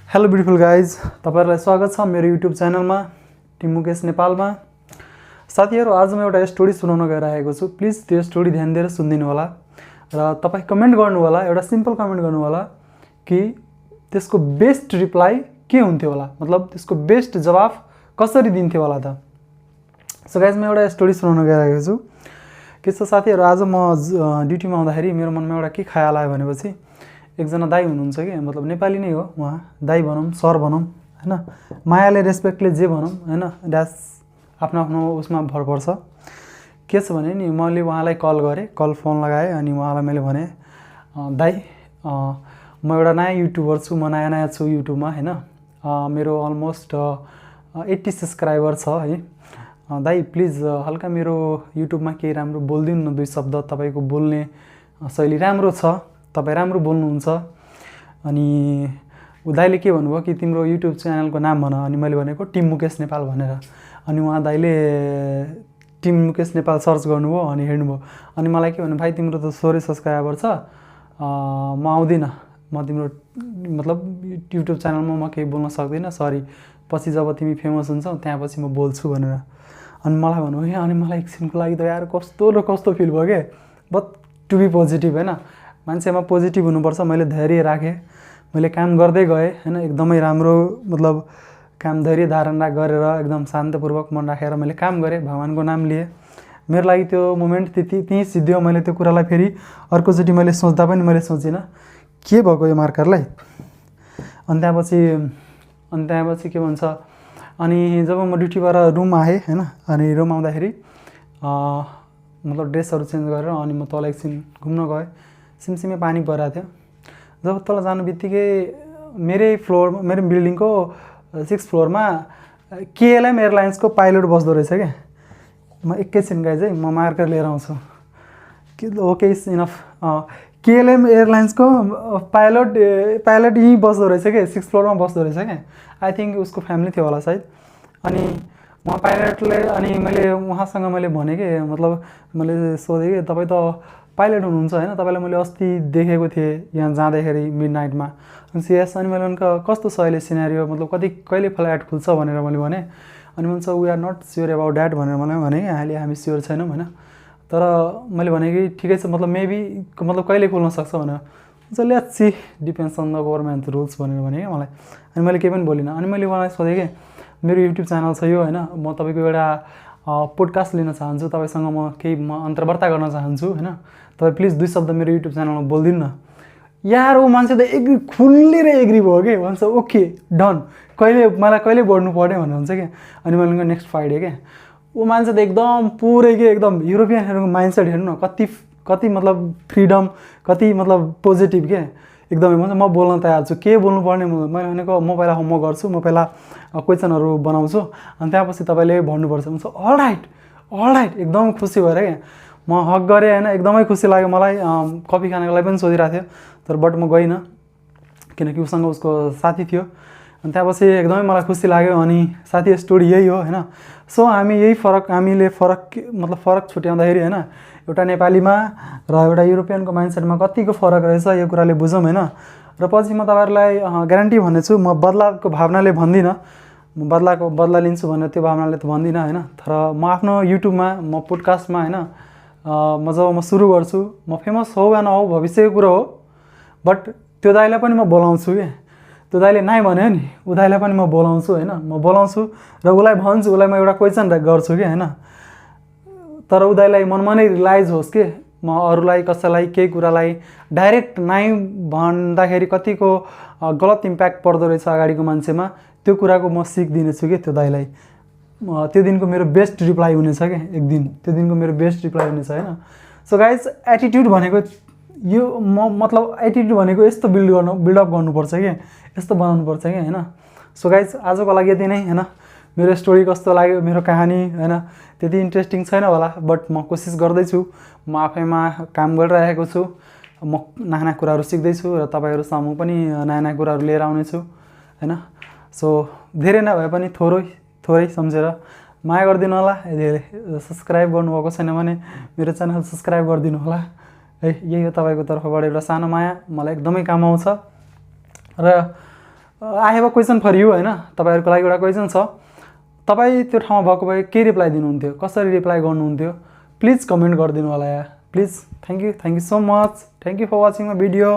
Hello beautiful guys, तपाईहरुलाई स्वागत छ मेरो युट्युब च्यानलमा टिम मुकेश नेपालमा। साथीहरु, आज म एउटा स्टोरी सुनाउन गइरहेको छु। प्लिज त्यो स्टोरी ध्यान दिएर सुनिदिनु होला र तपाई कमेन्ट गर्नु होला, एउटा सिम्पल कमेन्ट गर्नु होला कि त्यसको बेस्ट रिप्लाई के हुन्थ्यो होला, मतलब त्यसको बेस्ट जवाफ कसरी दिन्थ्यो होला त। सो गाइज, म एउटा स्टोरी सुनाउन गइरहेको छु। के छ साथीहरु, आज म ड्युटीमा आउँदाखेरि मेरो मनमा एउटा के ख्याल आयो भनेपछि एकजना दाइ हुनुहुन्छ कि, मतलब नेपाली नै हो उहाँ, दाइ भनौँ सर भनौँ हैन, मायाले रेस्पेक्टले जे भनौँ हैन, ड्यास आफ्नो आफ्नो उसमा भर पर्छ। के छ भने नि, मैले उहाँलाई कल गरेँ, फोन लगाएँ अनि उहाँलाई मैले भने दाइ म एउटा नयाँ युट्युबर छु, म नयाँ छु युट्युबमा हैन, मेरो अलमोस्ट 80 सब्सक्राइबर छ है। दाइ प्लिज हल्का मेरो युट्युबमा केही राम्रो बोलिदिनु न, दुई शब्द। तपाईको बोल्ने शैली राम्रो छ, तपाईँ राम्रो बोल्नुहुन्छ। अनि दाइले के भन्नुभयो कि तिम्रो युट्युब च्यानलको नाम भन। अनि मैले भनेको टिम मुकेश नेपाल भनेर। अनि उहाँ दाइले टिम मुकेश नेपाल सर्च गर्नुभयो अनि हेर्नुभयो। अनि मलाई के भन्नु, भाइ तिम्रो त 16 सब्सक्राइबर छ, म आउँदिनँ, म तिम्रो मतलब युट्युब च्यानलमा म केही बोल्न सक्दिनँ, सरी, पछि जब तिमी फेमस हुन्छौ त्यहाँपछि म बोल्छु भनेर। अनि मलाई भन्नुभयो। अनि मलाई एकछिनको लागि त यार कस्तो र कस्तो फिल भयो के, बट टु बी पोजिटिभ हैन, मान्छेमा पोजिटिभ हुनुपर्छ। मैले धैर्य राखेँ, मैले काम गर्दै गएँ हैन, एकदमै राम्रो, मतलब काम धैर्य धारणा गरेर एकदम शान्तपूर्वक मन राखेर मैले काम गरेँ, भगवानको नाम लिए। मेरो लागि त्यो मोमेन्ट त्यहीँ सिद्धियो। मैले त्यो कुरालाई फेरि अर्कोचोटि मैले सोच्दा पनि मैले सोचिनँ के भएको यो मार्करलाई। अनि त्यहाँपछि के भन्छ, अनि जब म ड्युटीबाट रुम आएँ हैन, अनि रुम आउँदाखेरि मतलब ड्रेसहरू चेन्ज गरेर अनि म तल एकछिन घुम्न गएँ। सिमसिमे पानी परिरहेको थियो। जब तल जानु बित्तिकै मेरै बिल्डिङको 6th फ्लोरमा KLM एयरलाइन्सको पाइलट बस्दो रहेछ क्या। म एकैछिन गाइज है, म मार्कर लिएर आउँछु। Okay is enough. KLM एयरलाइन्सको पाइलट यहीँ बस्दो रहेछ क्या, 6th फ्लोरमा बस्दो रहेछ क्या। आई थिङ्क उसको फ्यामिली थियो होला सायद। अनि उहाँ पाइलटले, अनि मैले उहाँसँग मैले भने कि, मतलब मैले सोधेँ कि तपाईँ त पाइलट हुनुहुन्छ हैन, तपाईँलाई मैले अस्ति देखेको थिएँ यहाँ जाँदाखेरि मिडनाइटमा। अनि यस, अनि मैले उनका कस्तो छ अहिले सिनेरियो, मतलब कहिले फ्लाइट खुल्छ भनेर मैले भने। अनि भन्छ we are not sure about that भनेर मलाई भने कि अहिले हामी स्योर छैनौँ हैन, तर मैले भने कि ठिकै छ, मतलब मेबी, मतलब कहिले खुल्न सक्छ भनेर। हुन्छ let's see, depends on the government rules भनेर भने क्या मलाई। अनि मैले केही पनि बोलिनँ। अनि मैले उहाँलाई सोधेँ कि मेरो युट्युब च्यानल छ यो हैन, म तपाईँको एउटा पोडकास्ट लिन चाहन्छु, तपाईँसँग म अन्तर्वार्ता गर्न चाहन्छु हैन, तपाईँ प्लिज 2 शब्द मेरो युट्युब च्यानलमा बोलिदिनु न। यार ऊ मान्छे त खुलेर एग्री भयो कि, भन्छ ओके डन, मलाई कहिले बढ्नु पर्ने भनेर हुन्छ क्या। अनि मैले नेक्स्ट फ्राइडे क्या। ऊ मान्छे त एकदम पुरै के, एकदम युरोपियनहरूको माइन्डसेट हेर्नु न, कति मतलब फ्रिडम, कति मतलब पोजिटिभ के, एकदमै। भन्छ म बोल्न तयार छु, के बोल्नु पर्ने। मैले भनेको म पहिला होमवर्क गर्छु, म पहिला क्वेसनहरू बनाउँछु, अनि त्यसपछि तपाईँले भन्नुपर्छ। भन्छ अल राइट, एकदम खुसी भएर क्या म हक गरेँ हैन, एकदमै खुसी लाग्यो मलाई। कफी खानको लागि पनि सोधिरहेको थियो, तर बट म गइनँ किनकि उसँग उसको साथी थियो। अनि त्यसपछि एकदमै मलाई खुसी लाग्यो। अनि साथी स्टोरी यही हो हैन। सो हामीले फरक छुट्याउँदाखेरि हैन, एउटा नेपालीमा र एउटा युरोपियनको माइन्डसेटमा कतिको फरक रहेछ यो कुराले बुझौँ हैन। र पछि म तपाईँहरूलाई ग्यारेन्टी भन्नेछु, म बदलाको भावनाले भन्दिनँ, म बदला लिन्छु भनेर त्यो भावनाले त भन्दिनँ हैन। तर म आफ्नो युट्युबमा, म पोडकास्टमा हैन, जब म सुरु गर्छु, म फेमस हो वा नहो भविष्यको कुरो हो, बट त्यो दाइलाई पनि म बोलाउँछु क्या। त्यो दाइले नाइ भन्यो नि, ऊ दाइलाई पनि म बोलाउँछु हैन, म बोलाउँछु र उसलाई भन्छु, उसलाई म एउटा क्वेसन गर्छु क्या हैन। तर ऊ दाइलाई मनमा नै रियलाइज होस् कि म अरूलाई कसैलाई केही कुरालाई डाइरेक्ट नाइ भन्दाखेरि कतिको गलत इम्प्याक्ट पर्दो रहेछ अगाडिको मान्छेमा, त्यो कुराको म सिक दिनेछु कि त्यो दाइलाई। त्यो दिनको मेरो बेस्ट रिप्लाई हुनेछ क्या, एक दिन त्यो दिनको मेरो बेस्ट रिप्लाई हुनेछ हैन। सो गाइज, एटिट्युड भनेको यो मतलब एटिट्युड भनेको यस्तो बिल्डअप गर्नुपर्छ कि, यस्तो बनाउनुपर्छ कि हैन। सो गाइज, आजको लागि यति नै हैन। मेरो स्टोरी कस्तो लाग्यो, मेरो कहानी हैन, त्यति इन्ट्रेस्टिङ छैन होला, बट म कोसिस गर्दैछु, म आफैमा काम गरिरहेको छु, म नयाँ कुराहरू सिक्दैछु र तपाईँहरू सामु पनि नयाँ कुराहरू लिएर आउनेछु हैन। सो धेरै नभए पनि थोरै सम्झेर माया गरिदिनु होला। यदि सब्सक्राइब गर्नुभएको छैन भने मेरो च्यानल सब्सक्राइब गरिदिनु होला है। यही हो तपाईँको तर्फबाट एउटा सानो माया, मलाई एकदमै काम आउँछ। र I have a question for you होइन, तपाईँहरूको लागि एउटा क्वेसन छ। तपाईँ त्यो ठाउँमा भएको भए के रिप्लाई दिनुहुन्थ्यो, कसरी रिप्लाई गर्नुहुन्थ्यो, प्लिज कमेन्ट गरिदिनु होला यार please. Thank you so much, thank you for watching my video.